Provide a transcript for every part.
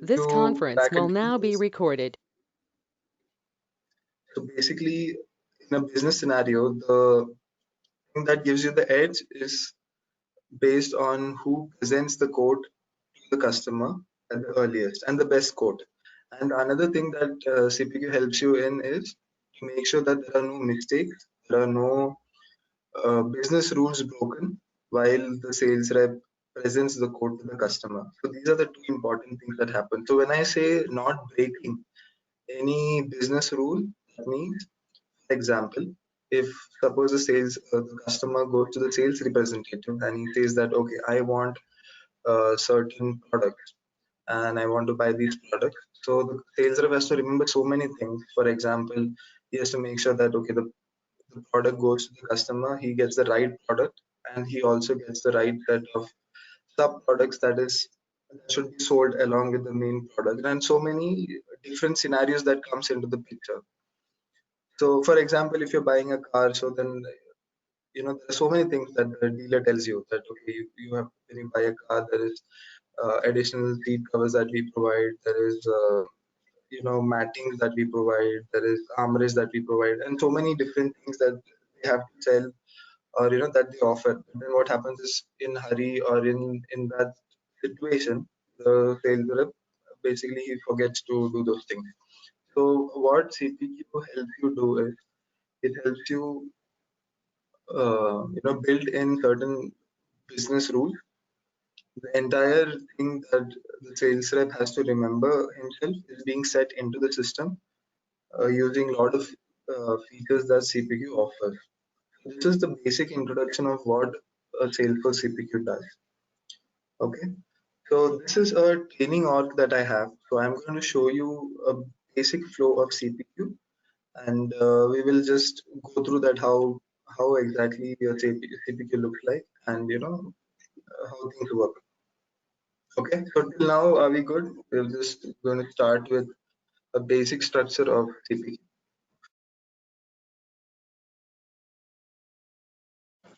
This You conference back will again now be is, recorded. so basically in a business scenario, the thing that gives you the edge is based on who presents the quote to the customer at the earliest and the best quote. And another thing that CPQ helps you in is to make sure that there are no mistakes, there are no business rules broken while the sales rep presents the quote to the customer. So these are the two important things that happen. So when I say not breaking any business rule, that means, for example, if suppose the customer goes to the sales representative and he says that okay, I want certain products and I want to buy these products. So the sales rep has to remember so many things. For example, he has to make sure that okay, the product goes to the customer, he gets the right product, and he also gets the right set of sub products that should be sold along with the main product, and so many different scenarios that comes into the picture. So, for example, if you're buying a car, so then there are so many things that the dealer tells you that okay, you have when you buy a car, there is additional seat covers that we provide. There is mattings that we provide. There is armrests that we provide, and so many different things that they have to sell or that they offer. But then what happens is in hurry or in that situation, the sales rep basically he forgets to do those things. So what CPQ helps you do is it helps you build in certain business rules. The entire thing that the sales rep has to remember himself is being set into the system using a lot of features that CPQ offers. This is the basic introduction of what a Salesforce CPQ does. Okay, so this is a training org that I have. So I'm going to show you a basic flow of CPQ, and we will just go through that how exactly your CPQ looks like, and how things work. Okay, so till now are we good? We're just going to start with a basic structure of CPQ.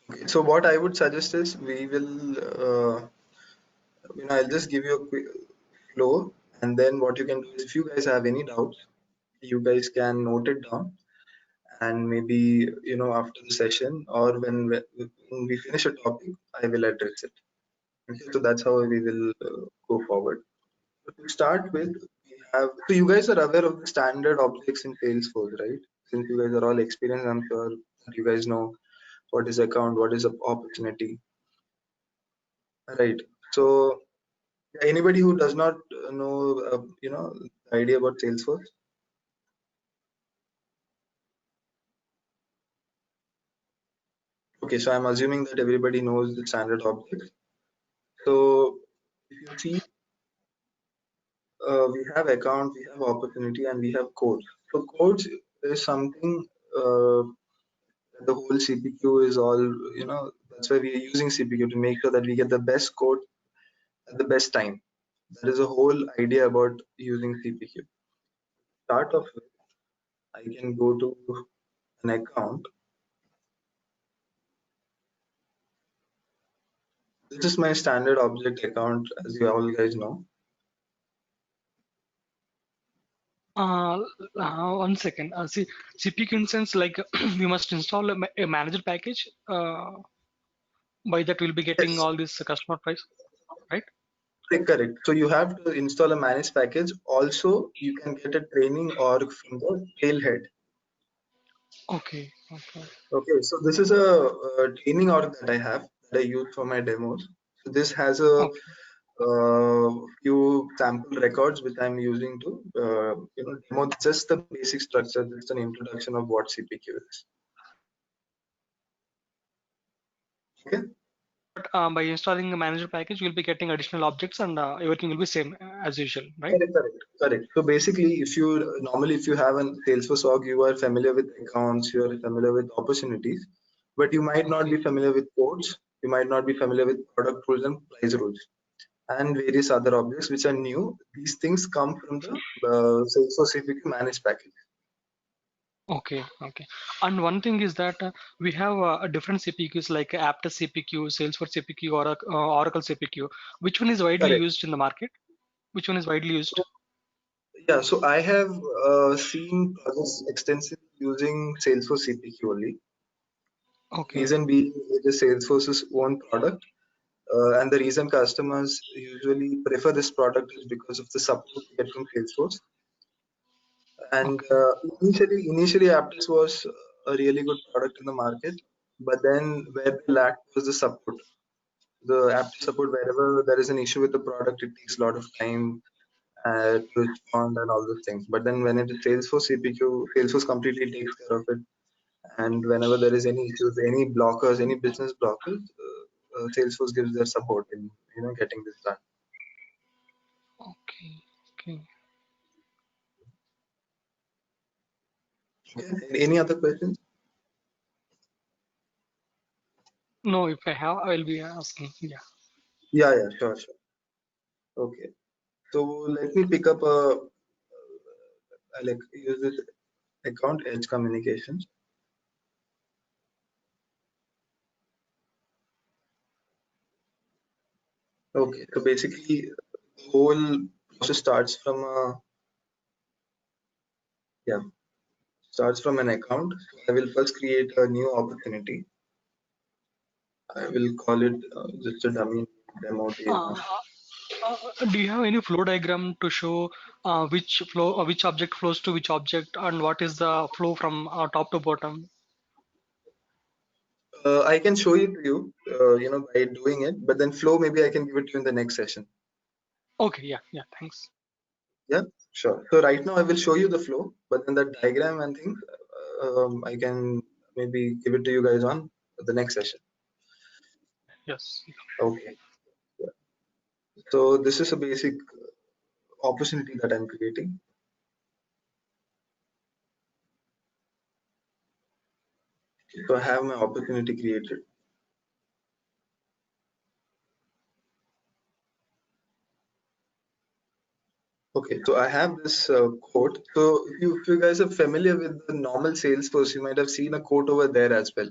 Okay, so what I would suggest is we will, I'll just give you a quick flow, and then what you can do is if you guys have any doubts, you guys can note it down, and maybe after the session or when we finish a topic, I will address it. Okay, so that's how we will go forward. So to start with, we have. So you guys are aware of the standard objects in Salesforce, right? Since you guys are all experienced, I'm sure that you guys know what is account, what is a opportunity, right? So anybody who does not know, the idea about Salesforce. Okay, so I'm assuming that everybody knows the standard objects. So if you see, we have account, we have opportunity, and we have codes. So codes is something the whole CPQ is all, that's why we are using CPQ to make sure that we get the best code at the best time. That is a whole idea about using CPQ. Start off with, I can go to an account. This is my standard object account, as you all guys know. Uh, 1 second. See, CPQ instance, like we must install a manager package. By that, we'll be getting Yes, all this customer price, right? correct. So you have to install a managed package. Also, you can get a training org from the tailhead. Okay. Okay. Okay, so this is a training org that I have that I use for my demos. So this has a Okay. few sample records which I'm using to demo just the basic structure, just an introduction of what CPQ is. Okay. But by installing a manager package, we'll be getting additional objects, and everything will be same as usual, right? Correct. So basically, if you have a Salesforce org, you are familiar with accounts, you are familiar with opportunities, but you might not be Okay. familiar with codes, you might not be familiar with product rules and price rules, and various other objects which are new. These things come from the Salesforce CPQ managed package. Okay. Okay. And one thing is that we have a different CPQs like Aptus CPQ, Salesforce CPQ, or Oracle CPQ. Which one is widely Correct. used in the market? Which one is widely used? Yeah, so I have seen projects extensively using Salesforce CPQ only. Okay. Reason being, it is Salesforce's own product, and the reason customers usually prefer this product is because of the support they get from Salesforce. And Okay. initially, Aptus was a really good product in the market, but then where they lacked was the support. The Aptus support, wherever there is an issue with the product, it takes a lot of time to respond and all those things. But then when it is Salesforce CPQ, Salesforce completely takes care of it. And whenever there is any issues, any blockers, any business blockers, Salesforce gives their support in getting this done. Okay. Okay. Okay. Any other questions? No, if I have, I will be asking. Yeah. Yeah, yeah, sure, sure. Okay. So let me pick up I like use this account Edge Communications. Okay. So basically, the whole process starts from a yeah starts from an account. So I will first create a new opportunity. I will call it just a dummy demo day Uh, one. do you have any flow diagram to show which object flows to which object, and what is the flow from top to bottom? I can show it to you, by doing it. But then flow, maybe I can give it to you in the next session. Okay. Yeah. Yeah. Thanks. Yeah, sure. So right now I will show you the flow, but then the diagram and things, I can maybe give it to you guys on the next session. Yes. Okay. Yeah. So this is a basic opportunity that I'm creating. So I have my opportunity created. Okay, so I have this quote. So if you guys are familiar with the normal Salesforce, you might have seen a quote over there as well.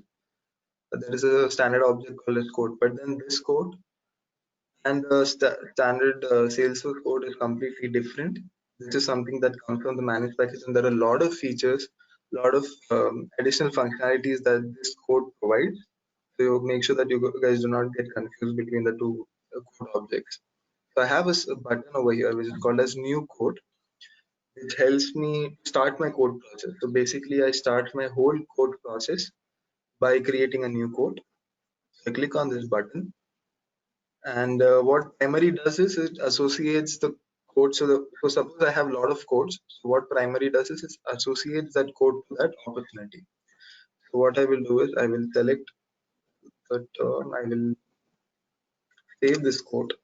There is a standard object called as quote, but then this quote and the standard Salesforce code is completely different. This is something that comes from the managed package, and there are a lot of features, a lot of additional functionalities that this code provides. So make sure that you guys do not get confused between the two code objects. So I have a button over here which is called as new code, which helps me start my code process. So basically, I start my whole code process by creating a new code. So I click on this button, and what primary does is it associates the code. So suppose I have a lot of codes. So what primary does is it associates that code to that opportunity. So what I will do is I will select the term. I will save this code,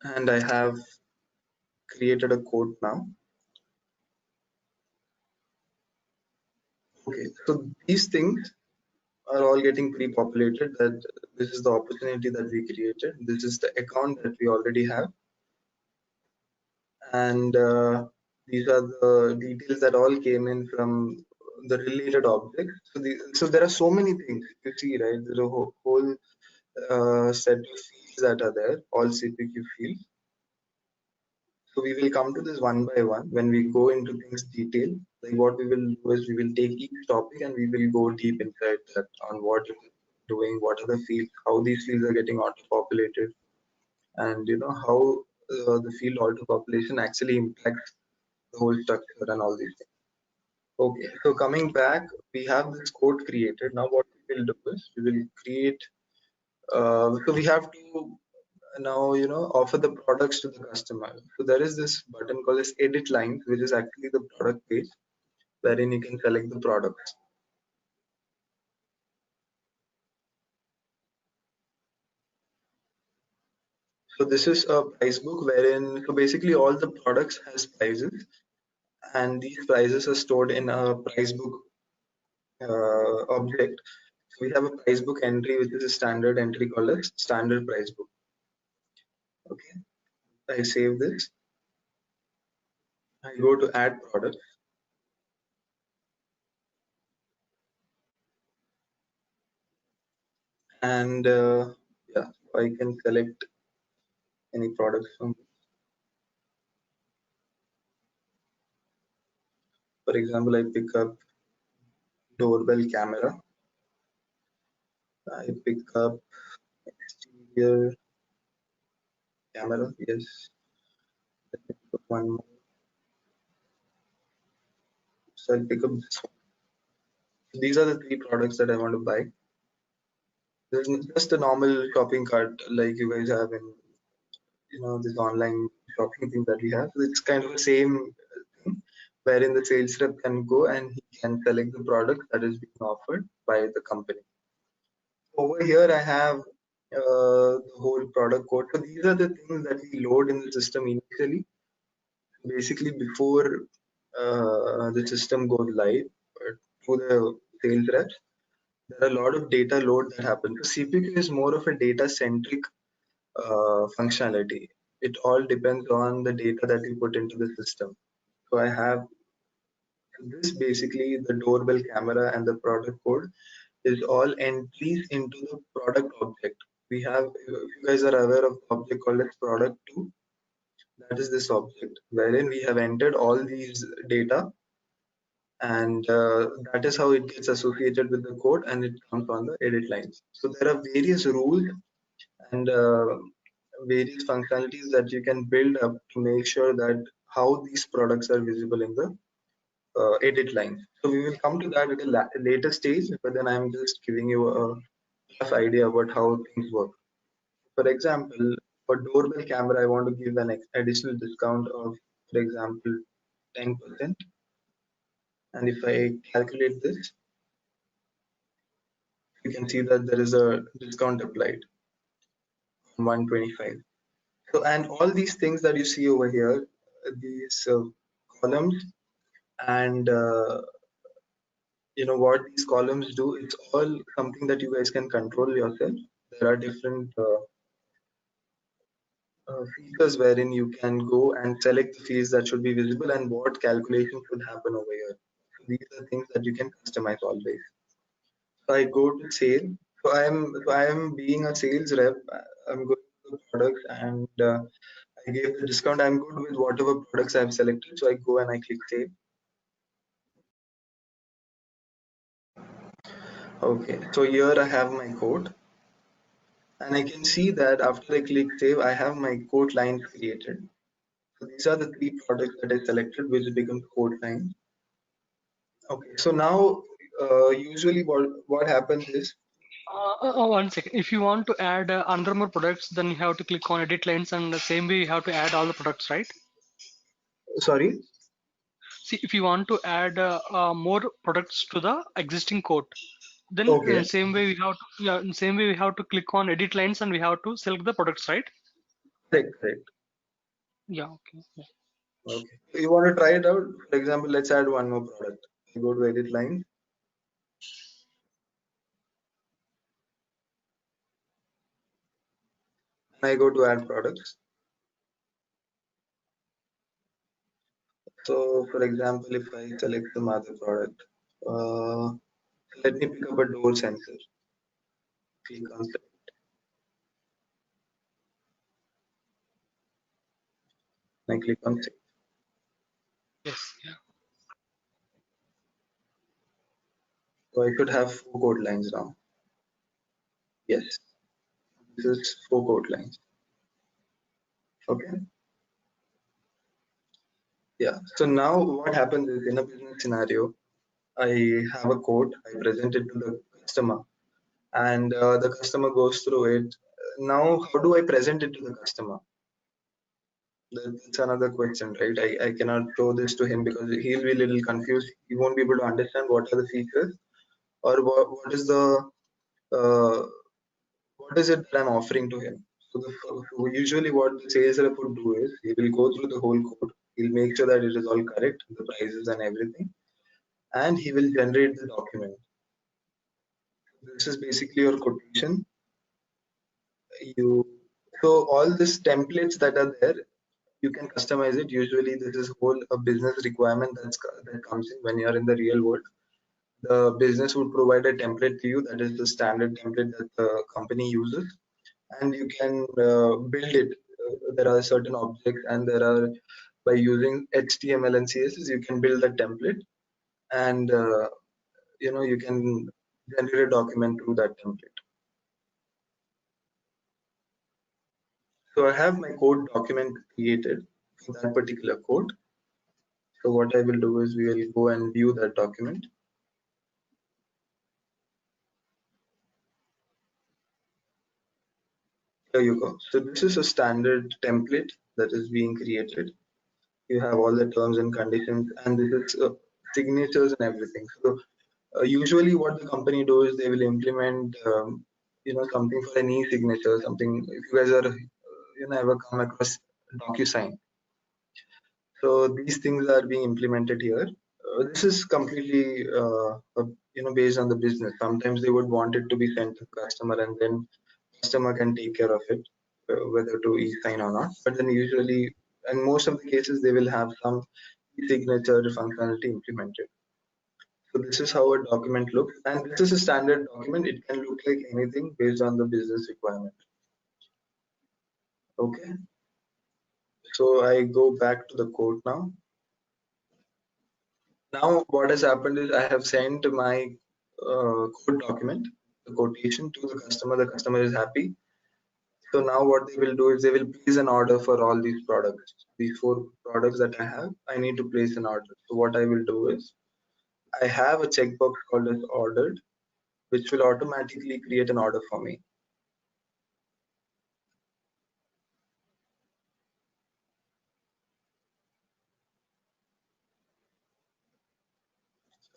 and I have created a code now. Okay, so these things are all getting pre-populated. That this is the opportunity that we created. This is the account that we already have, and these are the details that all came in from the related objects. So there are so many things you see, right? There's a whole set of fields that are there, all CPQ fields. So we will come to this one by one when we go into things detail. Like what we will do is we will take each topic and we will go deep inside that on what it is doing, what are the fields, how these fields are getting auto-populated, and how the field auto-population actually impacts the whole structure and all these things. Okay, so coming back, we have this code created. Now what we will do is we will create, so we have to now, offer the products to the customer. So there is this button called as edit lines, which is actually the product page wherein you can select the products. So this is a price book wherein, so basically all the products has prices, and these prices are stored in a price book object. So we have a price book entry, which is a standard entry called as standard price book. Okay, I save this. I go to add product, and yeah, I can select any products from, for example, I pick up doorbell camera, I pick up exterior camera, yes, let me pick up one more. So I'll pick up this one. These are the three products that I want to buy. This is just a normal shopping cart like you guys have in, this online shopping thing that we have. So it's kind of the same thing wherein the sales rep can go and he can select the product that is being offered by the company. Over here, I have the whole product code. So these are the things that we load in the system initially, basically before the system goes live to the sales reps. There are a lot of data load that happens. So CPQ is more of a data centric functionality. It all depends on the data that you put into the system. So I have this, basically the doorbell camera and the product code is all entries into the product object. We have, if you guys are aware of the object called as product 2, that is this object wherein we have entered all these data, and that is how it gets associated with the code and it comes on the edit lines. So there are various rules and various functionalities that you can build up to make sure that how these products are visible in the edit lines. So we will come to that at a later stage, but then I'm just giving you a rough idea about how things work. For example, for doorbell camera, I want to give an additional discount of, for example, 10%. And if I calculate this, you can see that there is a discount applied, 125. So, and all these things that you see over here, these columns, and what these columns do, it's all something that you guys can control yourself. There are different features wherein you can go and select the fields that should be visible and what calculation should happen over here. So these are things that you can customize always. So I go to sale. So I am being a sales rep. I'm going to the products and I gave the discount. I'm good with whatever products I've selected. So I go and I click save. Okay. So here I have my code, and I can see that after I click save, I have my code lines created. So these are the three products that I selected, which become code lines. Okay. So now, usually what happens is, One second. If you want to add under more products, then you have to click on edit lines, and the same way you have to add all the products, right? sorry. See, if you want to add more products to the existing code, then Okay. same way we have to, yeah, in same way we have to click on edit lines and we have to select the products, right? Correct. Correct. Yeah. Okay. Yeah. Okay. So you want to try it out? For example, let's add one more product. You go to edit line, and I go to add products. So, for example, if I select some other product, uh, let me pick up a door sensor. Click on select, and I click on save. Yes. Yeah. So I should have four code lines now. Yes, this is four code lines. Okay. Yeah. So now what happens is, in a business scenario, I have a code, I present it to the customer, and the customer goes through it. Now, how do I present it to the customer? That's another question, right? I cannot show this to him because he'll be a little confused. He won't be able to understand what are the features or what is the uh, what is it that I'm offering to him. So usually what the sales rep would do is he will go through the whole code. He'll make sure that it is all correct, the prices and everything, and he will generate the document. This is basically your quotation. You so all these templates that are there, you can customize it. Usually this is whole a business requirement that comes in when you're in the real world. The business would provide a template to you, that is the standard template that the company uses, and you can build it there are certain objects, and there are, by using HTML and CSS, you can build a template, and you can generate a document through that template. So I have my code document created for that particular code. So what I will do is we will go and view that document. Here you go. So this is a standard template that is being created. You have all the terms and conditions, and this is signatures and everything. So usually what the company do is they will implement something for an e-signature, something. If you guys are ever come across DocuSign, so these things are being implemented here. This is completely based on the business. Sometimes they would want it to be sent to the customer, and then customer can take care of it, whether to e-sign or not. But then usually, and most of the cases, they will have some e-signature functionality implemented. So this is how a document looks, and this is a standard document. It can look like anything based on the business requirement. Okay, so I go back to the code now. Now what has happened is I have sent my code document, the quotation, to the customer. The customer is happy. So now what they will do is they will place an order for all these products. These 4 products that I have, I need to place an order. So what I will do is I have a checkbox called as ordered, which will automatically create an order for me.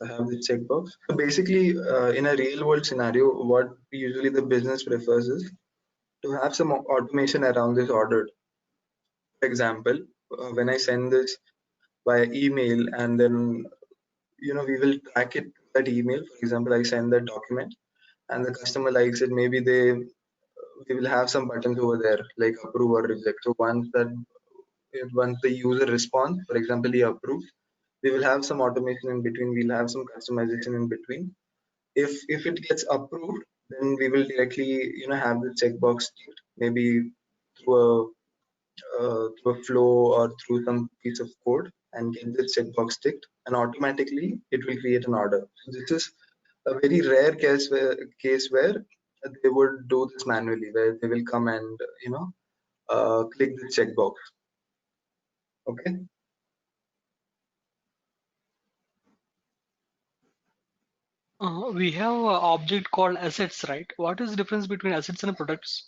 I have the checkbox. So basically, in a real world scenario, what usually the business prefers is to have some automation around this ordered. For example, when I send this via email, and then we will track it that email. For example, I send that document and the customer likes it. Maybe we will have some buttons over there like approve or reject. So once the user responds, for example, he approves, we will have some automation in between. We'll have some customization in between. If it gets approved, then we will directly have the checkbox ticked, maybe through through a flow or through some piece of code, and get the checkbox ticked, and automatically it will create an order. So this is a very rare case where they would do this manually, where they will come and click the checkbox. Okay. We have an object called assets, right? What is the difference between assets and products?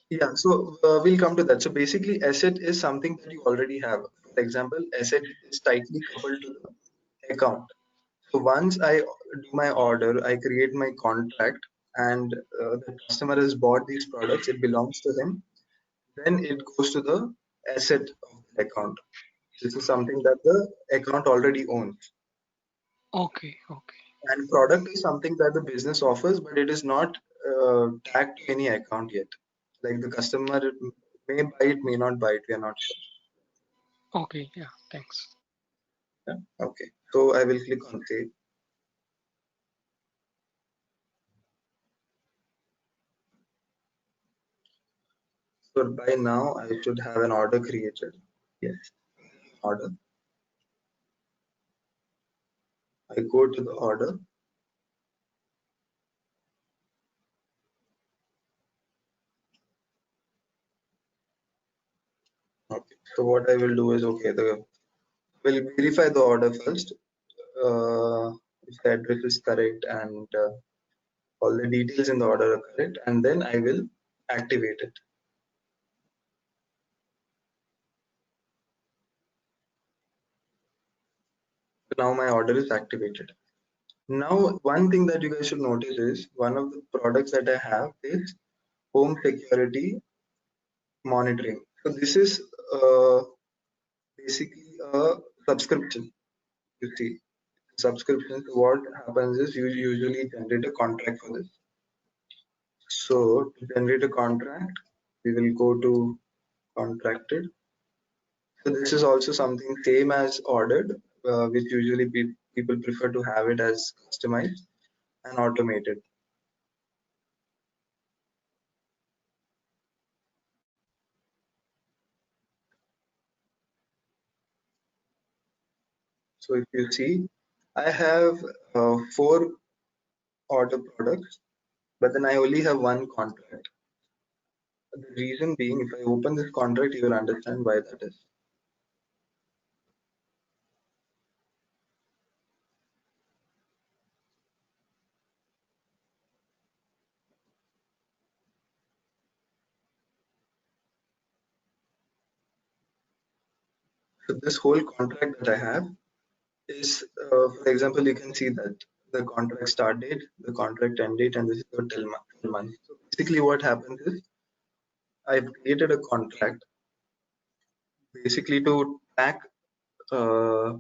Yeah, so we'll come to that. So basically, asset is something that you already have. For example, asset is tightly coupled to the account. So once I do my order, I create my contract, and the customer has bought these products, it belongs to him. Then it goes to the asset of the account. This is something that the account already owns. Okay, okay, And product is something that the business offers, but it is not tagged to any account yet. Like the customer may buy it, may not buy it. We are not sure. okay. Yeah, thanks. Yeah. Okay. So I will click on save. So by now I should have an order created. Yes, order. I go to the order. Okay. So what I will do is, okay, we'll verify the order first. If the address is correct, and all the details in the order are correct, and then I will activate it. So now my order is activated. Now, one thing that you guys should notice is one of the products that I have is home security monitoring. So this is uh, basically a subscription. You see, subscription. So what happens is you usually generate a contract for this. So to generate a contract, we will go to contracted. So this is also something same as ordered, which usually people prefer to have it as customized and automated. So if you see, I have four order products, but then I only have one contract. The reason being, if I open this contract, you will understand why that is. So this whole contract that I have is, for example, you can see that the contract start date, the contract end date, and this is the 12 months. So basically, what happens is I've created a contract basically to uh,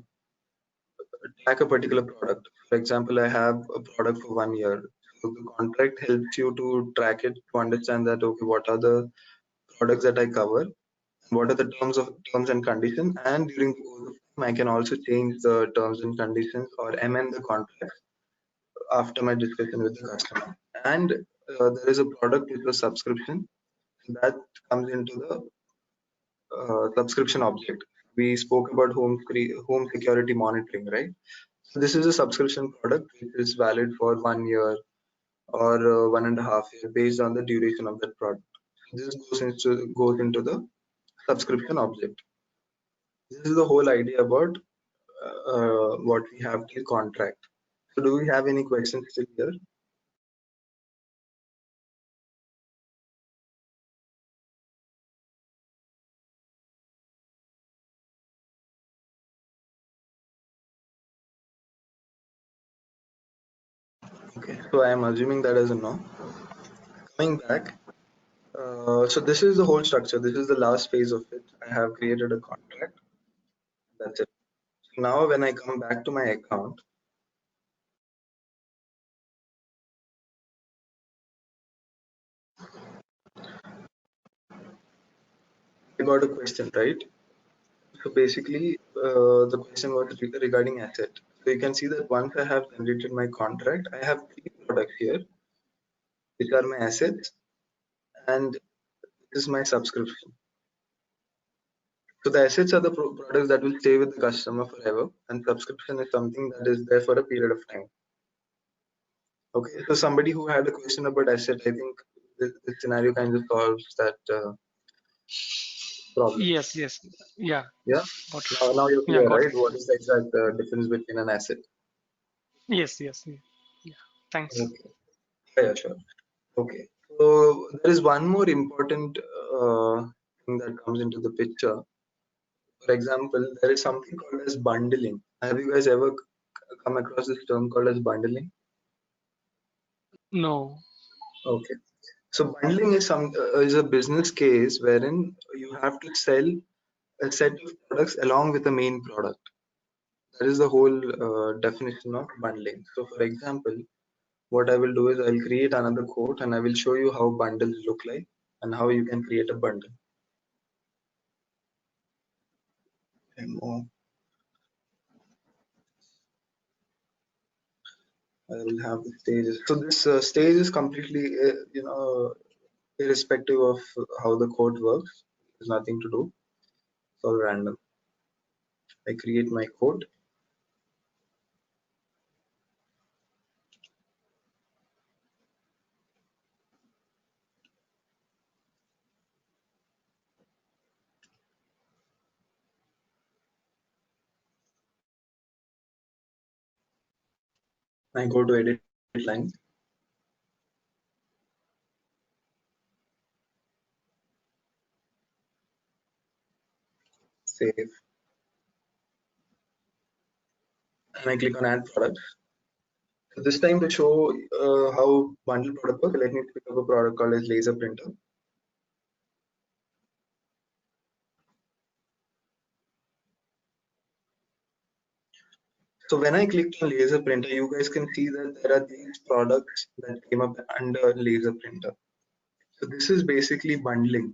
track a particular product. For example, I have a product for 1 year. So the contract helps you to track it to understand that okay, what are the products that I cover, what are the terms and conditions, and during the course of time, I can also change the terms and conditions or amend the contract after my discussion with the customer. And there is a product with a subscription that comes into the subscription object. We spoke about home security monitoring, right? So this is a subscription product which is valid for 1 year or 1.5 years based on the duration of that product. This goes into the subscription object. This is the whole idea about what we have till contract. So do we have any questions still here? Okay, so I am assuming that is a no. Coming back, so this is the whole structure. This is the last phase of it. I have created a contract. That's it. So now when I come back to my account, I got a question, right? So basically, the question was regarding asset. So you can see that once I have generated my contract, I have three products here, which are my assets, and this is my subscription. So the assets are the products that will stay with the customer forever, and subscription is something that is there for a period of time. Okay, so somebody who had a question about asset, I think this scenario kind of solves that problem. Yes, yes, yeah, Yeah. got it. Now you're Yeah, clear, got right? it. What is the exact difference between an asset? Yes, yes, yeah. Thanks. Okay. Yeah, sure. Okay. So there is one more important thing that comes into the picture. For example, there is something called as bundling. Have you guys ever come across this term called as bundling? No, Okay. So bundling is a business case wherein you have to sell a set of products along with the main product. That is the whole definition of bundling. So for example, what I will do is I'll create another quote and I will show you how bundles look like and how you can create a bundle. Demo. I will have the stages. So this stage is completely, irrespective of how the code works. There's nothing to do. It's all random. I create my code. I go to edit line, save, and I click on add product. So this time to show how bundle product works, let me pick up a product called as laser printer. So when I clicked on laser printer, you guys can see that there are these products that came up under laser printer. So this is basically bundling.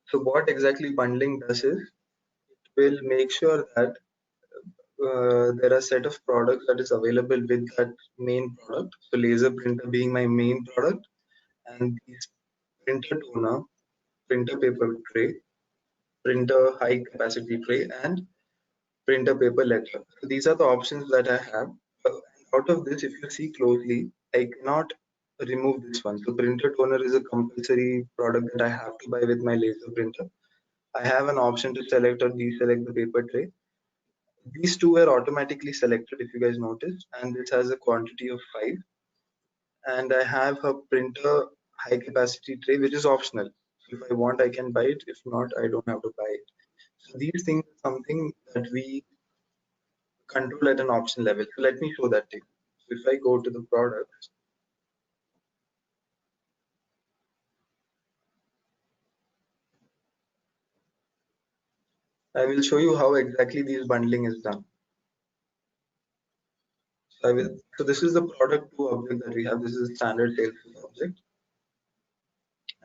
So what exactly bundling does is it will make sure that there are set of products that is available with that main product. So laser printer being my main product, and these printer toner, printer paper tray, printer high capacity tray, and printer, paper, letter. So these are the options that I have. Out of this, if you see closely, I cannot remove this one. So printer toner is a compulsory product that I have to buy with my laser printer. I have an option to select or deselect the paper tray. These two were automatically selected if you guys noticed, and this has a quantity of 5. And I have a printer high capacity tray which is optional. So if I want, I can buy it. If not, I don't have to buy it. So these things are something that we control at an option level. So let me show that to you. So if I go to the products, I will show you how exactly this bundling is done. So I will. So this is the product to object that we have. This is a standard Salesforce object,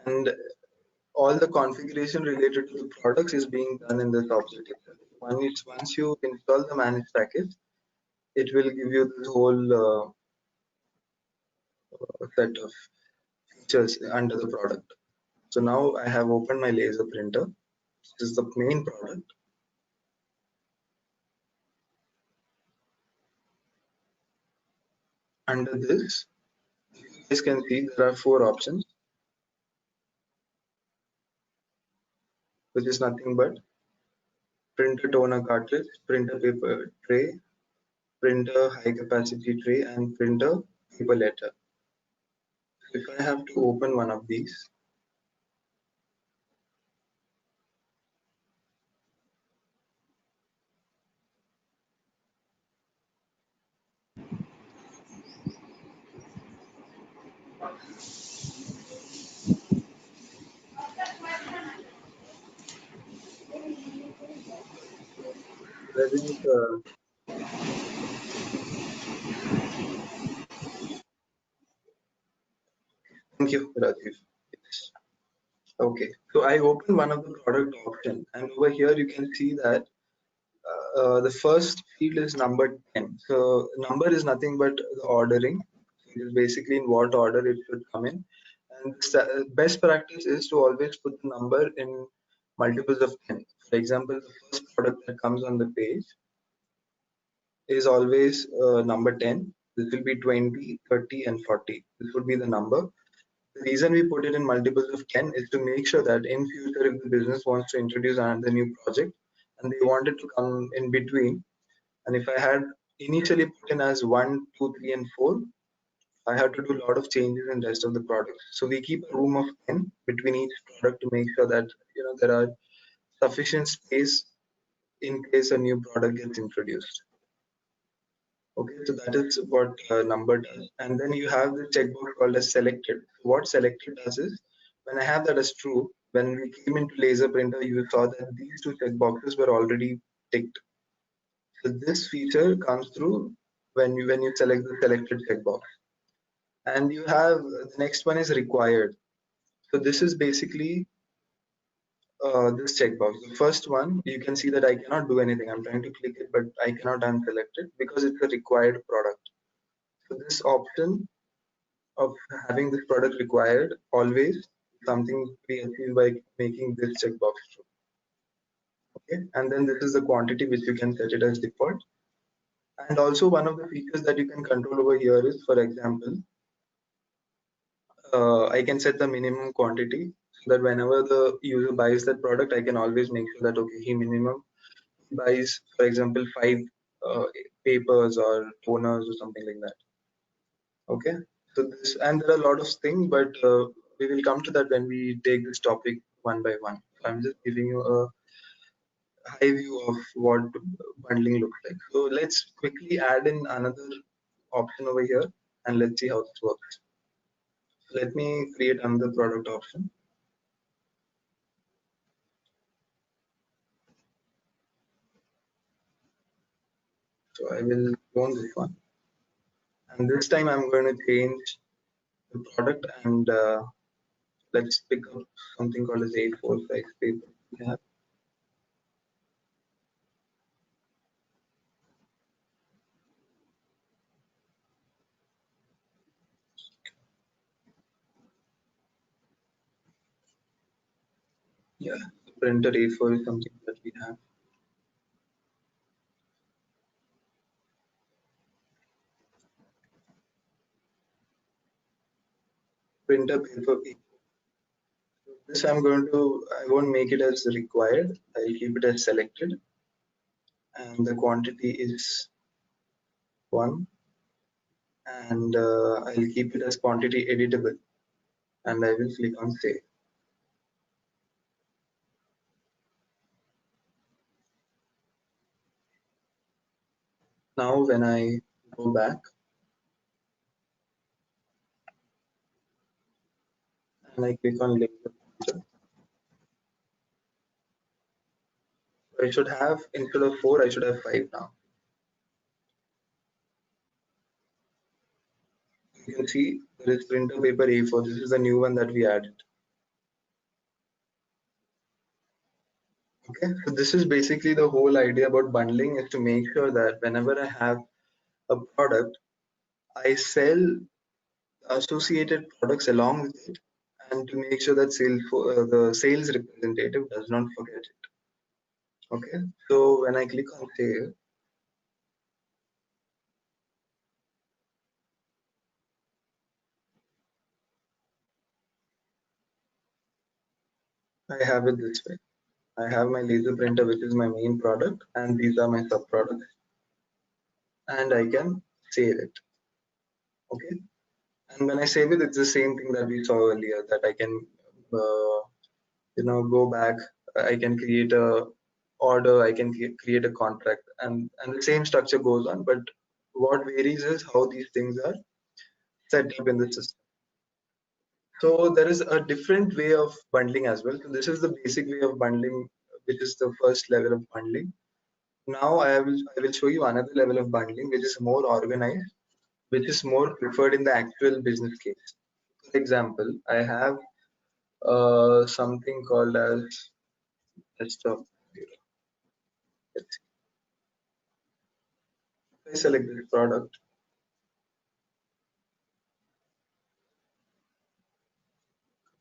and all the configuration related to the products is being done in this object itself. Once you install the managed package, it will give you this whole set of features under the product. So now I have opened my laser printer. This is the main product. Under this, you guys can see there are 4 options, which is nothing but printer toner cartridge, printer paper tray, printer high capacity tray, and printer paper letter. If I have to open one of these, present, thank you, Rajiv. Yes. Okay, so I opened one of the product option, and over here you can see that the first field is number 10. So number is nothing but the ordering. It is basically in what order it should come in. And best practice is to always put the number in multiples of 10. For example, the first product that comes on the page is always number 10. This will be 20, 30, and 40. This would be the number. The reason we put it in multiples of 10 is to make sure that in future, if the business wants to introduce another new project and they want it to come in between, and if I had initially put in as 1, 2, 3, and 4, I have to do a lot of changes in rest of the products. So we keep a room of 10 between each product to make sure that there are sufficient space in case a new product gets introduced. Okay, so that is what number does. And then you have the checkbox called as selected. What selected does is when I have that as true, when we came into laser printer, you saw that these two checkboxes were already ticked. So this feature comes through when you select the selected checkbox. And you have the next one is required. So this is basically this checkbox. The first one, you can see that I cannot do anything. I'm trying to click it, but I cannot unselect it because it's a required product. So this option of having this product required always something we achieve by making this checkbox true. Okay, and then this is the quantity which you can set it as default. And also one of the features that you can control over here is, for example, I can set the minimum quantity so that whenever the user buys that product, I can always make sure that okay, he minimum buys, for example, 5 papers or toners or something like that. Okay, so this and there are a lot of things, but we will come to that when we take this topic one by one. So I'm just giving you a high view of what bundling looks like. So let's quickly add in another option over here and let's see how this works. So let me create another product option. So I will clone this one, and this time I'm going to change the product and let's pick up something called as A4 size paper. Yeah, yeah. Printer A4 is something that we have. printer paper. This I won't make it as required. I'll keep it as selected, and the quantity is 1, and I'll keep it as quantity editable, and I will click on save. Now when I go back and I click on laser printer, I should have, instead of 4, I should have 5 now. You can see there is printer paper A4. This is the new one that we added. Okay, so this is basically the whole idea about bundling, is to make sure that whenever I have a product, I sell associated products along with it, and to make sure that the sales representative does not forget it. Okay, so when I click on save, I have it this way. I have my laser printer, which is my main product, and these are my sub products, and I can save it. Okay, and when I save it, it's the same thing that we saw earlier, that I can uh, go back. I can create a order, I can create a contract, and the same structure goes on, but what varies is how these things are set up in the system. So there is a different way of bundling as well. So this is the basic way of bundling, which is the first level of bundling. Now I will show you another level of bundling, which is more organized, which is more preferred in the actual business case. For example, I have something called as desktop. Let's see. If I select this product,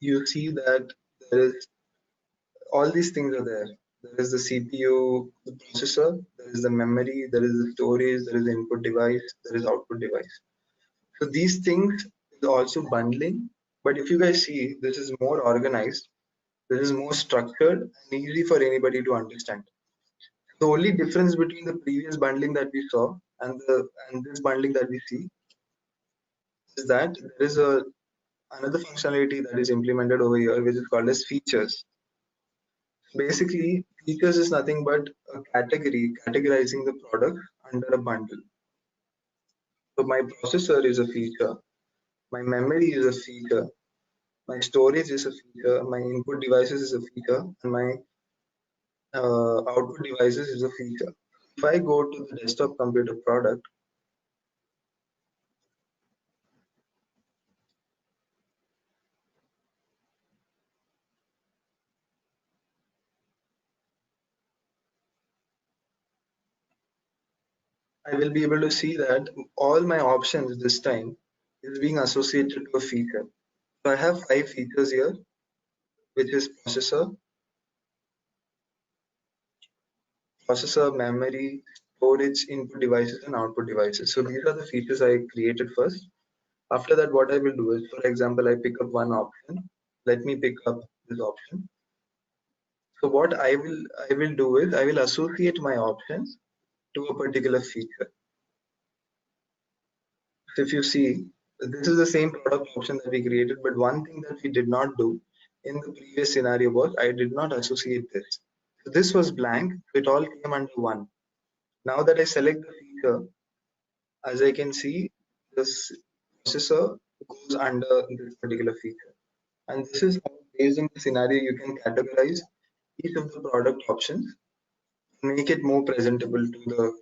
you see that there is all these things are there. There is the CPU, the processor, there is the memory, there is the storage, there is the input device, there is output device. So these things is also bundling. But if you guys see, this is more organized, this is more structured and easy for anybody to understand. The only difference between the previous bundling that we saw and this bundling that we see is that there is a another functionality that is implemented over here, which is called as features. Basically, features is nothing but a category categorizing the product under a bundle. So my processor is a feature, my memory is a feature, my storage is a feature, my input devices is a feature, and my output devices is a feature. If I go to the desktop computer product, I will be able to see that all my options this time is being associated to a feature. So I have 5 features here, which is processor, memory, storage, input devices, and output devices. So these are the features I created first. After that, what I will do is, for example, I pick up one option. Let me pick up this option. So what I will do is I will associate my options to a particular feature. So if you see, this is the same product option that we created, but one thing that we did not do in the previous scenario was I did not associate this. So this was blank, so it all came under one. Now that I select the feature, as I can see, this processor goes under this particular feature. And this is how, based on the scenario, you can categorize each of the product options, make it more presentable to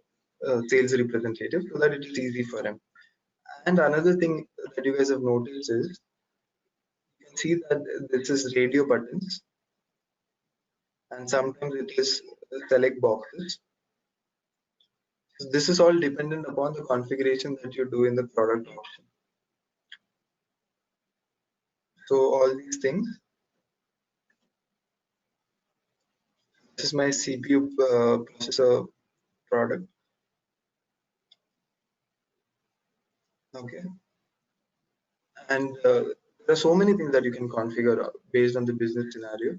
the sales representative so that it is easy for him. And another thing that you guys have noticed is you can see that this is radio buttons and sometimes it is select boxes. So this is all dependent upon the configuration that you do in the product option. So all these things, this is my CPU processor product. Okay, and There are so many things that you can configure based on the business scenario.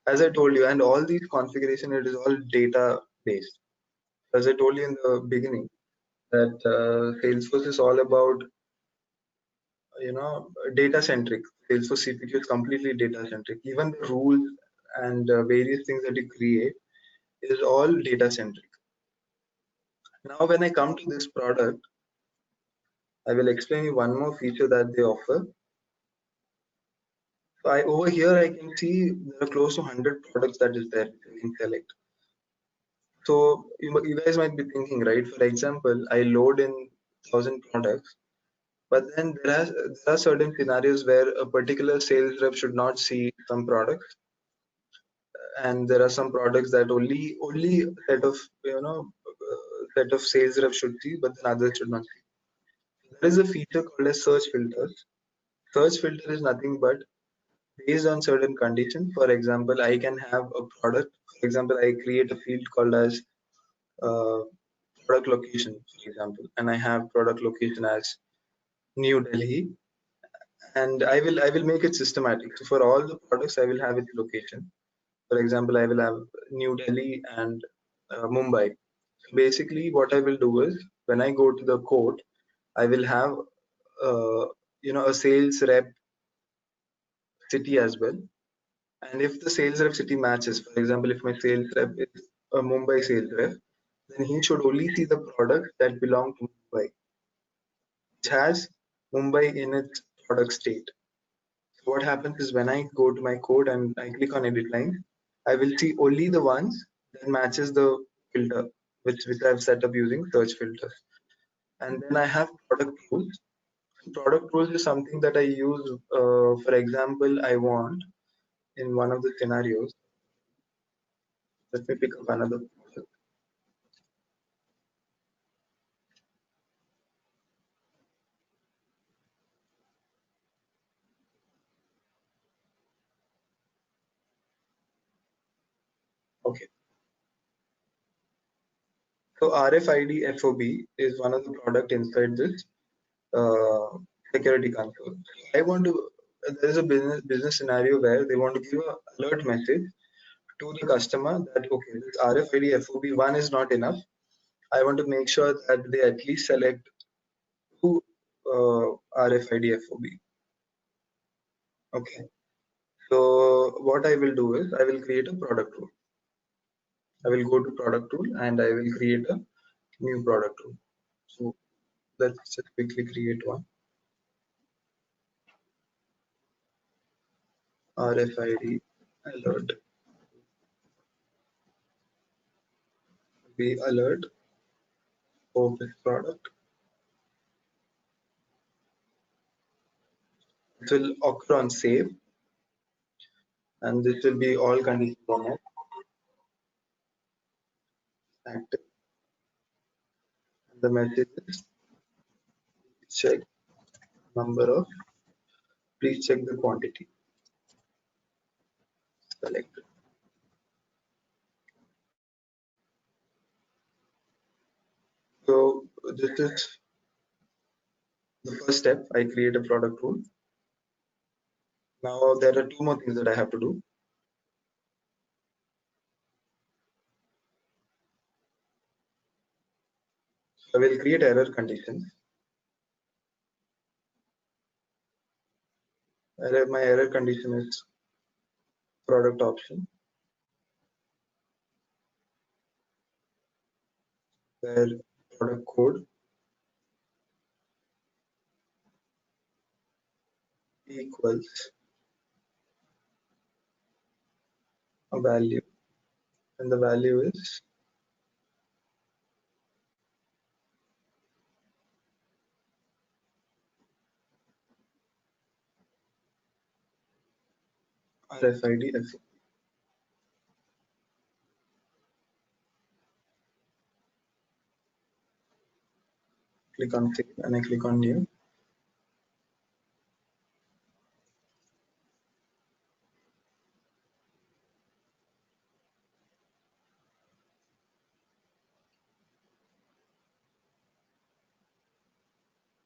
As I told you, and all these configuration, it is all data based. As I told you in the beginning, that Salesforce is all about data centric. Salesforce CPQ is completely data centric. Even the rules and various things that you create is all data centric. Now, when I come to this product, I will explain you one more feature that they offer. So over here I can see there are close to 100 products that is there you can select. So you guys might be thinking, right? For example, I load in 1,000 products, but then there are certain scenarios where a particular sales rep should not see some products, and there are some products that only set of set of sales reps should see, but then others should not see. There is a feature called as search filters. Search filter is nothing but based on certain conditions. For example, I can have a product. For example, I create a field called as uh, product location, for example, and I have product location as New Delhi, and I will make it systematic. So for all the products, I will have its location. For example, I will have New Delhi and Mumbai. So basically, what I will do is when I go to the quote, I will have uh, a sales rep city as well. And if the sales rep city matches, for example, if my sales rep is a Mumbai sales rep, then he should only see the products that belong to Mumbai, which has Mumbai in its product state. So what happens is when I go to my code and I click on edit line, I will see only the ones that matches the filter, which I've set up using search filters. And then I have product rules. Product rules is something that I use. For example, I want in one of the scenarios. Let me pick up another product. Okay. So RFID FOB is one of the product inside this uh, security console. I want to. There is a business scenario where they want to give a alert message to the customer that okay, this RFID FOB one is not enough. I want to make sure that they at least select two RFID FOB. Okay. So what I will do is I will create a product rule. I will go to product rule and I will create a new product rule. So let's just quickly create one. RFID alert. Be alert for this product. It will occur on save, and this will be all conditions on it. Active. And the message is check number of. Please check the quantity selected. So this is the first step. I create a product rule. Now there are two more things that I have to do. So I will create error conditions. My error condition is product option, where product code equals a value, and the value is RFID. Click on save and I click on new.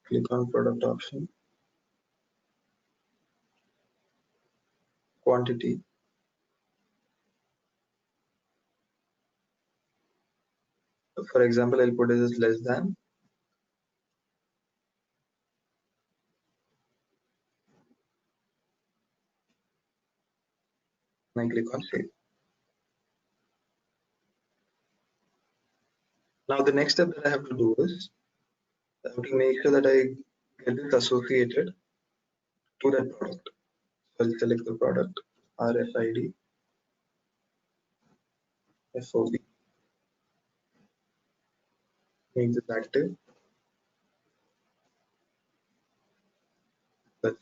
Click on product option. quantity. For example, I'll put it as less than, and I click on save. Now the next step that I have to do is I have to make sure that I get this associated to that product. So I'll select the product, RFID, FOB, make this active. That's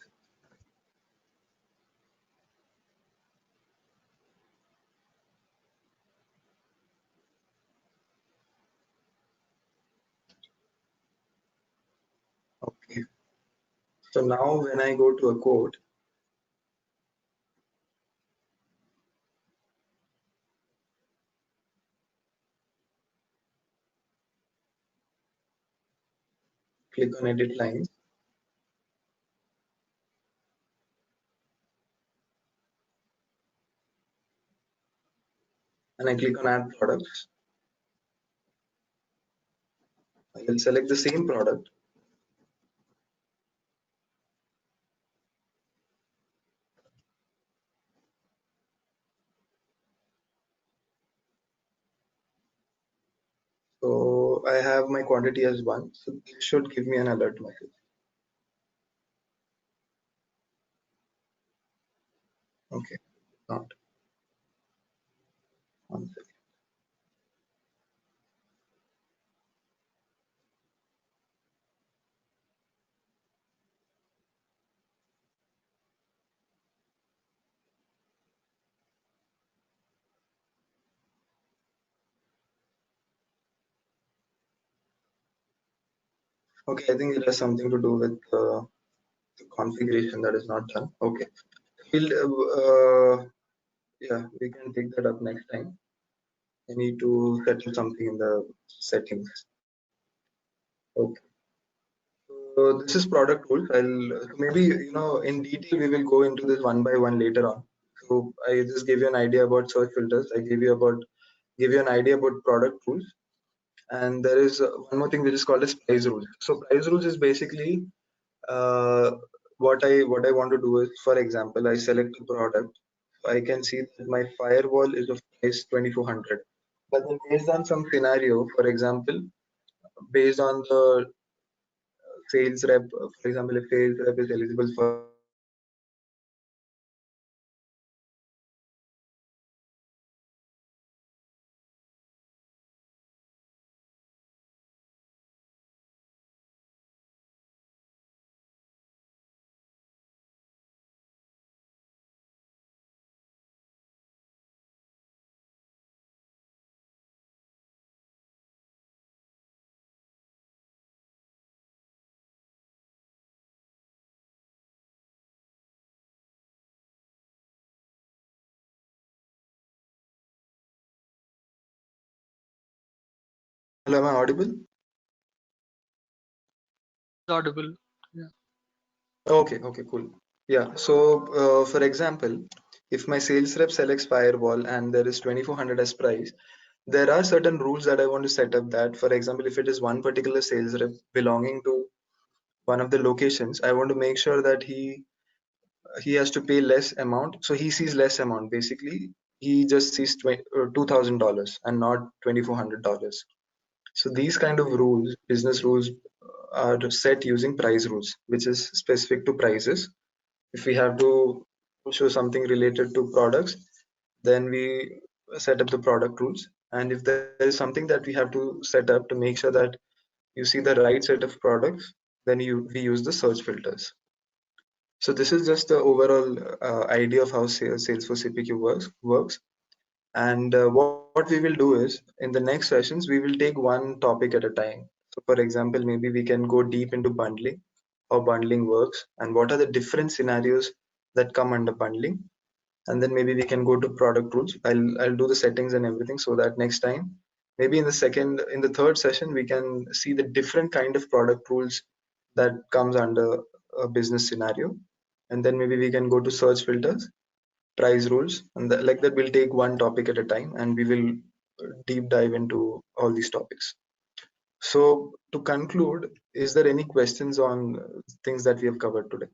okay. So now when I go to a quote, click on edit lines, and I click on add products. I will select the same product. So I have my quantity as 1. So this should give me an alert message. Okay, not 1 second. Okay, I think it has something to do with the configuration that is not done. Okay, we'll, yeah, we can take that up next time. I need to settle something in the settings. Okay. So this is product rules. Maybe in detail we will go into this one by one later on. So I just gave you an idea about search filters. I give you an idea about product rules, and there is one more thing which is called as price rules. So price rules is basically uh, what I want to do is, for example, I select a product. I can see that my firewall is of price 2400. But then based on some scenario, for example, based on the sales rep, for example, if sales rep is eligible for hello, am I audible? Audible. Yeah. Okay, cool. Yeah, so for example, if my sales rep selects firewall and there is 2400 as price, there are certain rules that I want to set up that, for example, if it is one particular sales rep belonging to one of the locations, I want to make sure that he has to pay less amount. So he sees less amount. Basically, he just sees $2,000 and not $2,400. So these kind of rules, business rules, are set using price rules, which is specific to prices. If we have to show something related to products, then we set up the product rules. And if there is something that we have to set up to make sure that you see the right set of products, then we use the search filters. So this is just the overall idea of how Salesforce CPQ works. And what we will do is, in the next sessions, we will take one topic at a time. So for example, maybe we can go deep into bundling, how bundling works, and what are the different scenarios that come under bundling. And then maybe we can go to product rules. I'll do the settings and everything so that next time, maybe in the third session, we can see the different kind of product rules that comes under a business scenario. And then maybe we can go to search filters, price rules, and like that we'll take one topic at a time and we will deep dive into all these topics. So to conclude, is there any questions on things that we have covered today?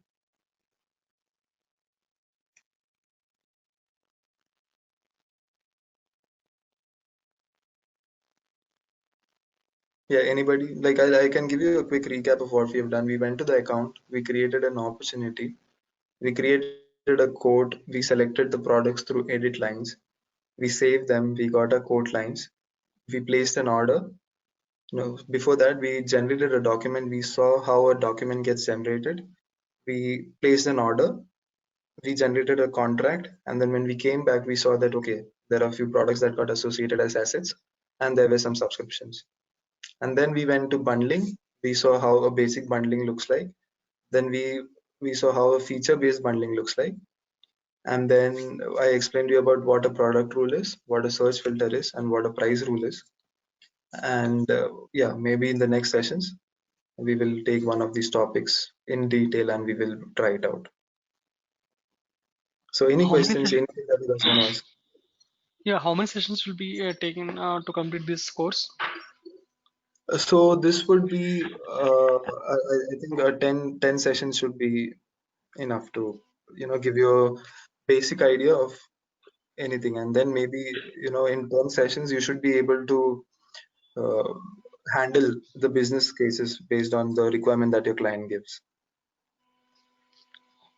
Yeah, anybody? Like I can give you a quick recap of what we have done. We went to the account, we created an opportunity, we created a quote, we selected the products through edit lines, we saved them, we got our quote lines, we placed an order. No, before that, we generated a document. We saw how a document gets generated. We placed an order. We generated a contract. And then when we came back, we saw that, okay, there are a few products that got associated as assets and there were some subscriptions. And then we went to bundling. We saw how a basic bundling looks like. Then we saw how a feature-based bundling looks like. And then I explained to you about what a product rule is, what a search filter is, and what a price rule is. And yeah, maybe in the next sessions, we will take one of these topics in detail and we will try it out. So any How many questions, sessions? anything that you guys want to ask? Yeah, how many sessions will be taken to complete this course? So this would be, I think 10 sessions should be enough to, give you a basic idea of anything. And then maybe, in 10 sessions, you should be able to uh, handle the business cases based on the requirement that your client gives.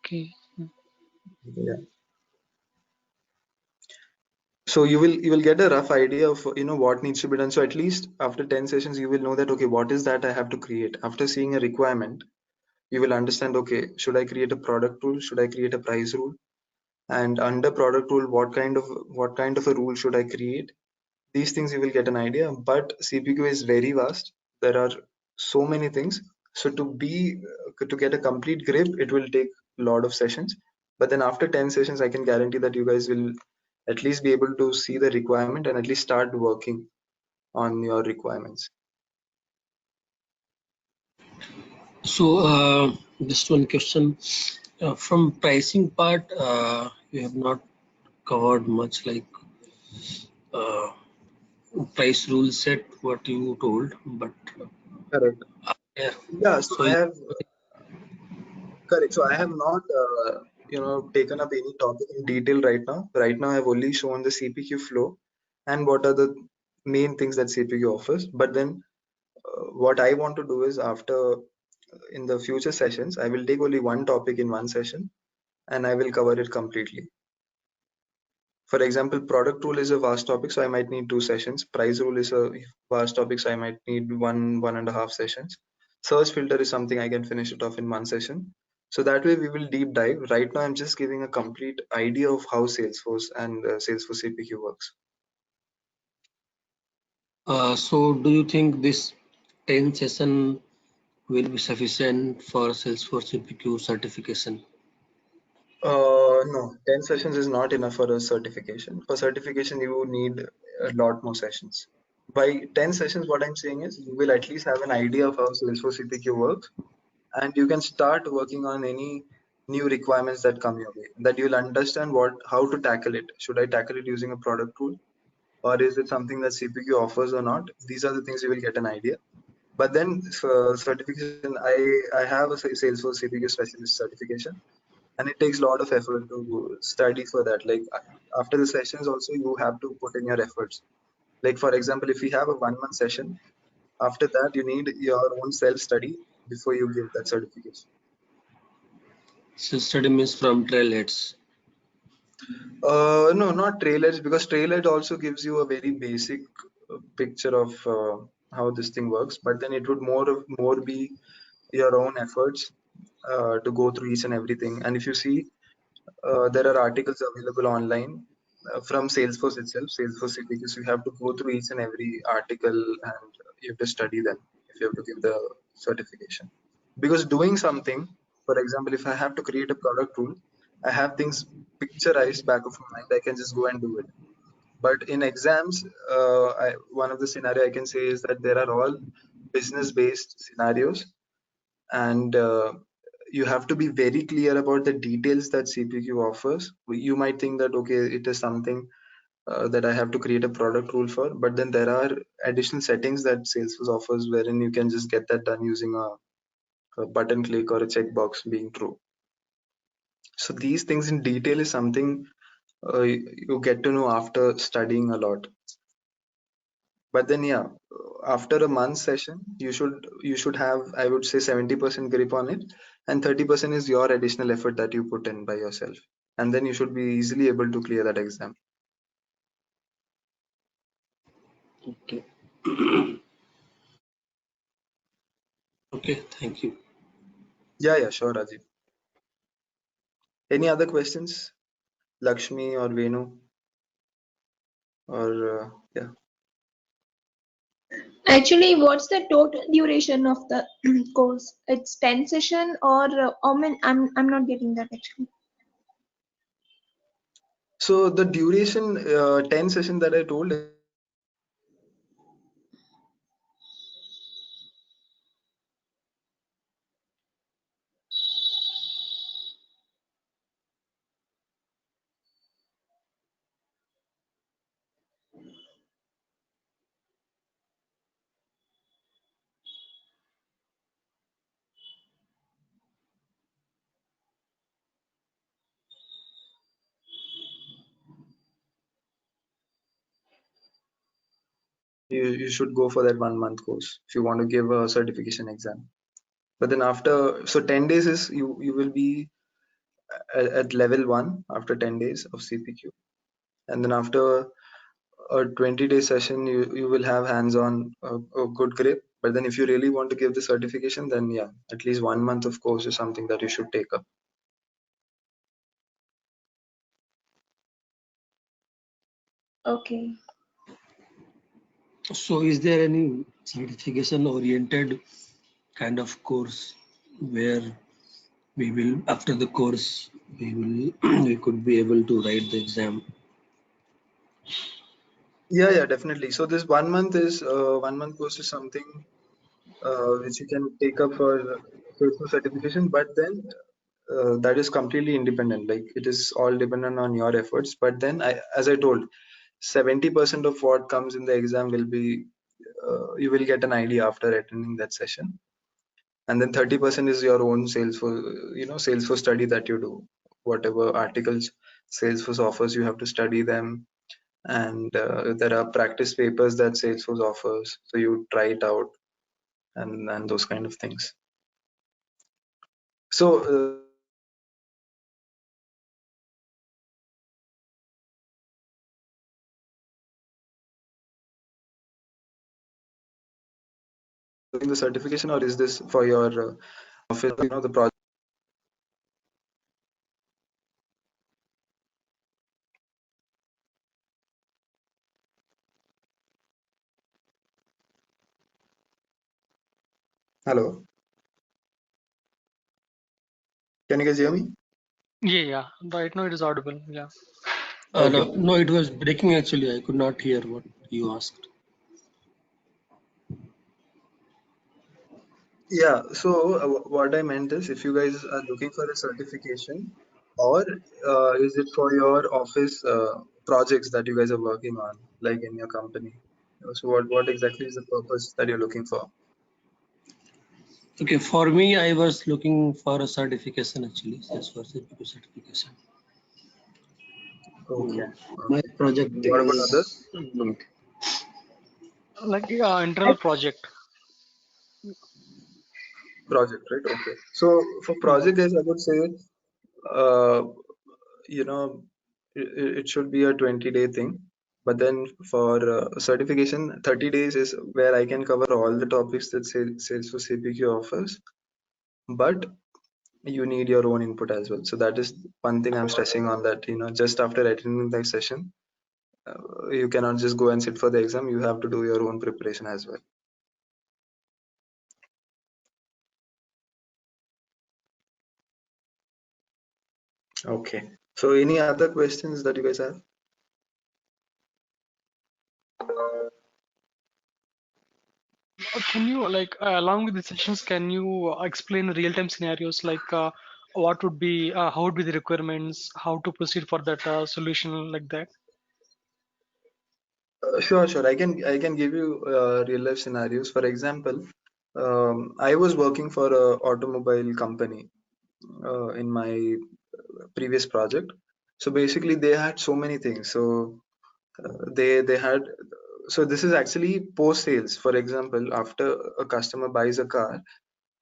Okay. Yeah. So you will get a rough idea of what needs to be done. So at least after 10 sessions, you will know that, okay, what is that I have to create? After seeing a requirement, you will understand, okay, should I create a product rule? Should I create a price rule? And under product rule, what kind of a rule should I create? These things you will get an idea. But CPQ is very vast. There are so many things. So to get a complete grip, it will take a lot of sessions. But then after 10 sessions, I can guarantee that you guys will at least be able to see the requirement and at least start working on your requirements. So, just one question. From pricing part, you have not covered much, like uh, price rule set, what you told, but Correct. yeah. Yeah, so So, I have correct. So I have not taken up any topic in detail right now. Right now I've only shown the CPQ flow and what are the main things that CPQ offers. But then what I want to do is after in the future sessions, I will take only one topic in one session and I will cover it completely. For example, product rule is a vast topic, so I might need 2 sessions. Price rule is a vast topic, so I might need 1.5 sessions. Search filter is something I can finish it off in one session. So that way we will deep dive. Right now, I'm just giving a complete idea of how Salesforce and Salesforce CPQ works. so do you think this 10 session will be sufficient for Salesforce CPQ certification? No, 10 sessions is not enough for a certification. For certification, you need a lot more sessions. By 10 sessions, what I'm saying is you will at least have an idea of how Salesforce CPQ works, and you can start working on any new requirements that come your way. That you'll understand how to tackle it. Should I tackle it using a product tool, or is it something that CPQ offers or not? These are the things you will get an idea. But then for certification, I have a Salesforce CPQ specialist certification, and it takes a lot of effort to study for that. Like after the sessions also you have to put in your efforts. Like for example, if we have a 1 month session, after that you need your own self study before you give that certification. So, study means from trailheads. No, not trailers, because trailers also gives you a very basic picture of how this thing works, but then it would more be your own efforts to go through each and everything. And if you see, there are articles available online from Salesforce itself, Salesforce CPQ. So you have to go through each and every article and you have to study them if you have to give the certification. Because doing something, for example, if I have to create a product rule, I have things picturized back of my mind. I can just go and do it. But in exams, one of the scenario I can say is that there are all business-based scenarios, and you have to be very clear about the details that CPQ offers. You might think that, okay, it is something that I have to create a product rule for, but then there are additional settings that Salesforce offers wherein you can just get that done using a button click or a checkbox being true. So these things in detail is something you get to know after studying a lot. But then yeah, after a month session, you should have, I would say, 70% grip on it, and 30% is your additional effort that you put in by yourself, and then you should be easily able to clear that exam. Okay. Okay, thank you. Yeah, sure, Rajiv. Any other questions, Lakshmi or Venu, or yeah? Actually, what's the total duration of the course? It's 10 session or I'm not getting that actually. So the duration, 10 session that I told, you should go for that 1 month course if you want to give a certification exam. But then after, so 10 days is you will be at level 1 after 10 days of CPQ, and then after a 20-day session you will have hands-on a good grip. But then if you really want to give the certification, then yeah, at least 1 month of course is something that you should take up. Okay. So is there any certification oriented kind of course where we will, after the course, we could be able to write the exam? Yeah, definitely. So this 1 month is 1 month course is something which you can take up for Salesforce certification, but then that is completely independent. Like it is all dependent on your efforts. But then, as I told, 70% of what comes in the exam will be you will get an idea after attending that session, and then 30% is your own Salesforce study that you do. Whatever articles Salesforce offers, you have to study them, and there are practice papers that Salesforce offers, so you try it out, and those kind of things. So doing the certification, or is this for your office, the project? Hello, can you guys hear me? Yeah. Right now it is audible. Yeah. Okay. No, it was breaking actually. I could not hear what you asked. Yeah, so what I meant is, if you guys are looking for a certification, or is it for your office projects that you guys are working on, like in your company? So what exactly is the purpose that you're looking for? Okay, for me, I was looking for a certification actually, Salesforce CPQ certification. Okay. My Okay. project What about is others? not. Like internal project. Project, right? Okay. So for Yeah. project guys, I would say, uh, you know, it should be a 20-day thing. But then for certification, 30 days is where I can cover all the topics that Salesforce CPQ offers. But you need your own input as well. So that is one thing I'm stressing on, that just after attending the session, you cannot just go and sit for the exam. You have to do your own preparation as well. Okay. So any other questions that you guys have? Can you along with the sessions, can you explain real-time scenarios what would be how would be the requirements, how to proceed for that solution like that? Sure. I can give you real life scenarios. For example, I was working for a automobile company in my previous project. So basically, they had so many things. So they had. So this is actually post sales. For example, after a customer buys a car,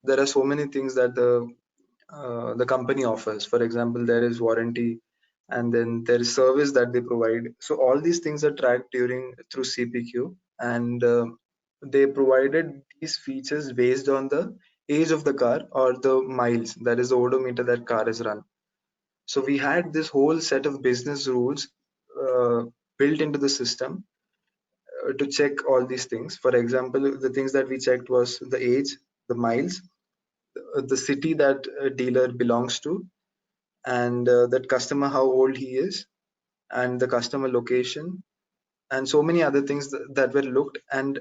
there are so many things that the company offers. For example, there is warranty, and then there is service that they provide. So all these things are tracked during through CPQ, and they provided these features based on the age of the car or the miles. That is the odometer that car has run. So we had this whole set of business rules uh, built into the system to check all these things. For example, the things that we checked was the age, the miles, the city that a dealer belongs to, and that customer how old he is, and the customer location, and so many other things that were looked. And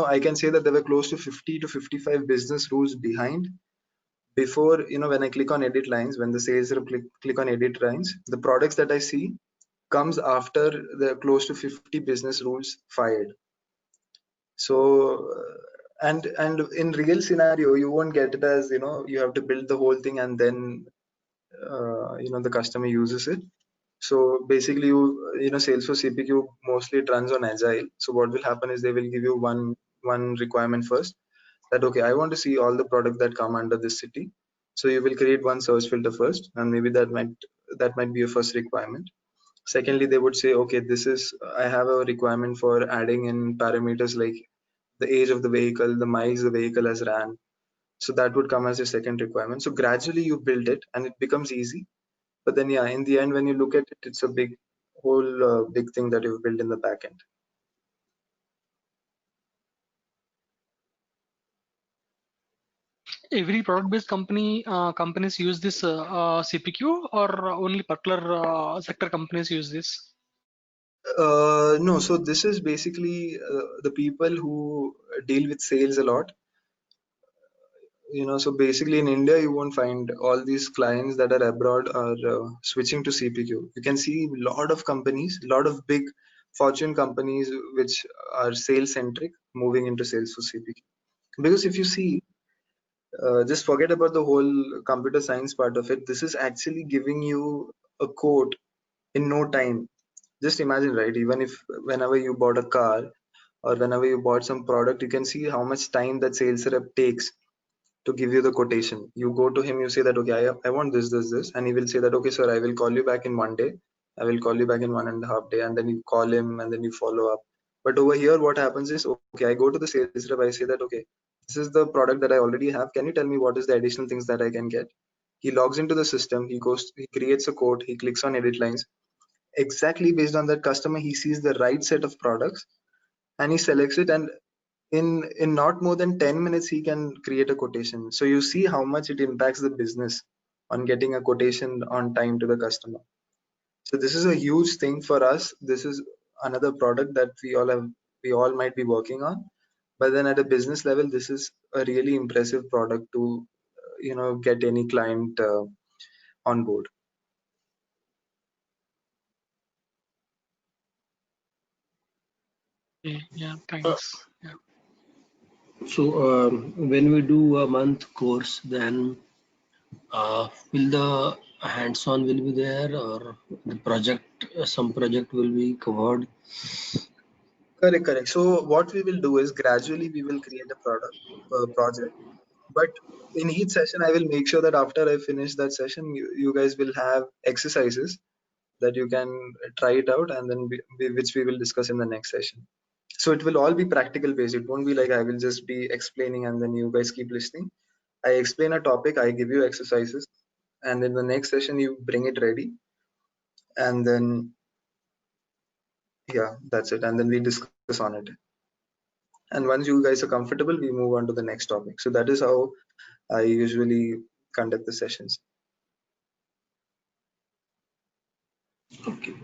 I can say that there were close to 50 to 55 business rules behind. Before, when I click on edit lines, when the sales rep click on edit lines, the products that I see comes after the close to 50 business rules fired. So and in real scenario, you won't get it as, you have to build the whole thing and then the customer uses it. So basically, Salesforce CPQ mostly it runs on agile. So what will happen is they will give you one requirement first, that okay, I want to see all the product that come under this city. So you will create one search filter first, and maybe that might be your first requirement. Secondly, they would say, okay, this is I have a requirement for adding in parameters like the age of the vehicle, the miles the vehicle has ran. So that would come as a second requirement. So gradually you build it and it becomes easy. But then, yeah, in the end, when you look at it, it's a big thing that you've built in the backend. Every product-based companies use this CPQ, or only particular sector companies use this? No, so this is basically the people who deal with sales a lot. So basically in India, you won't find all these clients that are abroad are switching to CPQ. You can see a lot of companies, a lot of big Fortune companies which are sales centric moving into sales for CPQ. Because if you see, just forget about the whole computer science part of it. This is actually giving you a quote in no time. Just imagine, right? Even if whenever you bought a car or whenever you bought some product, you can see how much time that sales rep takes to give you the quotation. You go to him, you say that, okay, I want this, and he will say that, okay, sir, I will call you back in 1 day. I will call you back in 1.5 days, and then you call him and then you follow up. But over here, what happens is, okay, I go to the sales rep, I say that, okay, this is the product that I already have. Can you tell me what is the additional things that I can get? He logs into the system, he creates a quote, he clicks on edit lines. Exactly based on that customer, he sees the right set of products and he selects it, and in not more than 10 minutes he can create a quotation. So you see how much it impacts the business on getting a quotation on time to the customer. So this is a huge thing for us. This is another product that we all might be working on, but then at a business level, this is a really impressive product to get any client on board. Yeah, Uh, thanks. Yeah. so when we do a month course, then will the hands-on will be there, or the project, some project will be covered? Correct. So what we will do is gradually we will create a project. But in each session, I will make sure that after I finish that session, you guys will have exercises that you can try it out, and then which we will discuss in the next session. So it will all be practical based. It won't be like I will just be explaining and then you guys keep listening. I explain a topic, I give you exercises, and in the next session you bring it ready, and then yeah, that's it. And then we discuss on it. And once you guys are comfortable, we move on to the next topic. So that is how I usually conduct the sessions. Okay.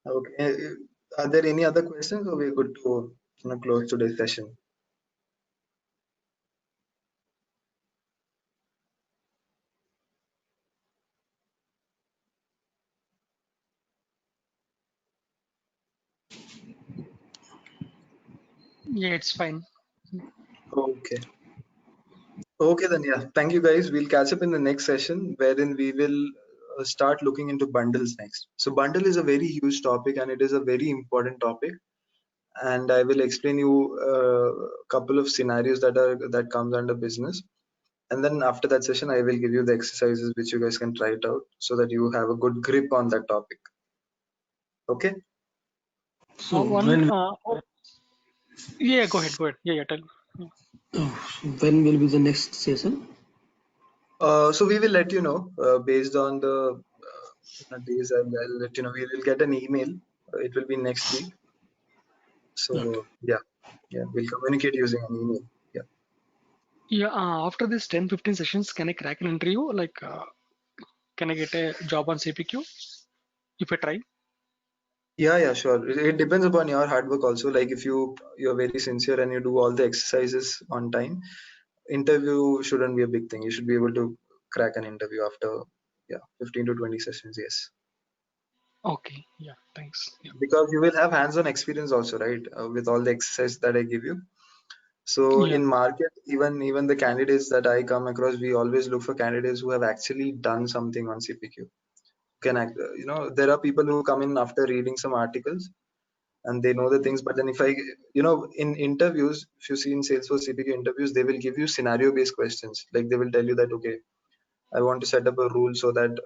Okay. Are there any other questions, or we're good to close today's session? Yeah, it's fine. Okay. Okay, then yeah. Thank you, guys. We'll catch up in the next session, wherein we will start looking into bundles next. So bundle is a very huge topic, and it is a very important topic. And I will explain you a couple of scenarios that comes under business. And then after that session, I will give you the exercises which you guys can try it out so that you have a good grip on that topic. Okay. So One. Yeah, go ahead. Go ahead. Yeah, tell. Yeah. when will be the next session? So we will let you know based on the days. I'll let you know. We will get an email. It will be next week. Okay. So yeah, we'll communicate using an email. Yeah. Yeah. After this 10-15 sessions, can I crack an interview? Like, can I get a job on CPQ if I try? Yeah, sure. It depends upon your hard work also. Like if you're very sincere and you do all the exercises on time, interview shouldn't be a big thing. You should be able to crack an interview after 15 to 20 sessions. Yes, Okay. Yeah. Thanks. Yeah. because you will have hands-on experience also, right? With all the exercise that I give you. So Yeah. in market, even the candidates that I come across, we always look for candidates who have actually done something on CPQ. Can act, there are people who come in after reading some articles and they know the things, but then if I, in interviews, if you see in Salesforce CPQ interviews, they will give you scenario based questions. Like they will tell you that, okay, I want to set up a rule so that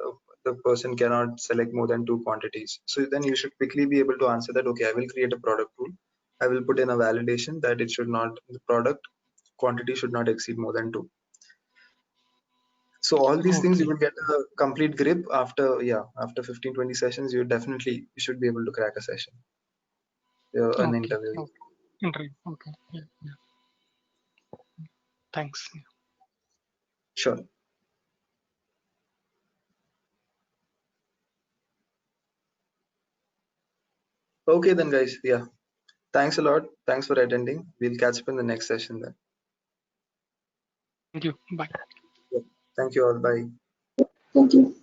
the person cannot select more than 2 quantities. So then you should quickly be able to answer that, okay, I will create a product rule. I will put in a validation that it should not, the product quantity should not exceed more than 2. So all these things you Okay. will get a complete grip after 15-20 sessions. You should be able to crack a session, an Okay. interview. Okay. Interview. Okay. Yeah. Yeah. Thanks. Yeah. Sure. Okay then, guys. Yeah. Thanks a lot. Thanks for attending. We'll catch up in the next session then. Thank you. Bye. Yeah. Thank you all. Bye. Thank you.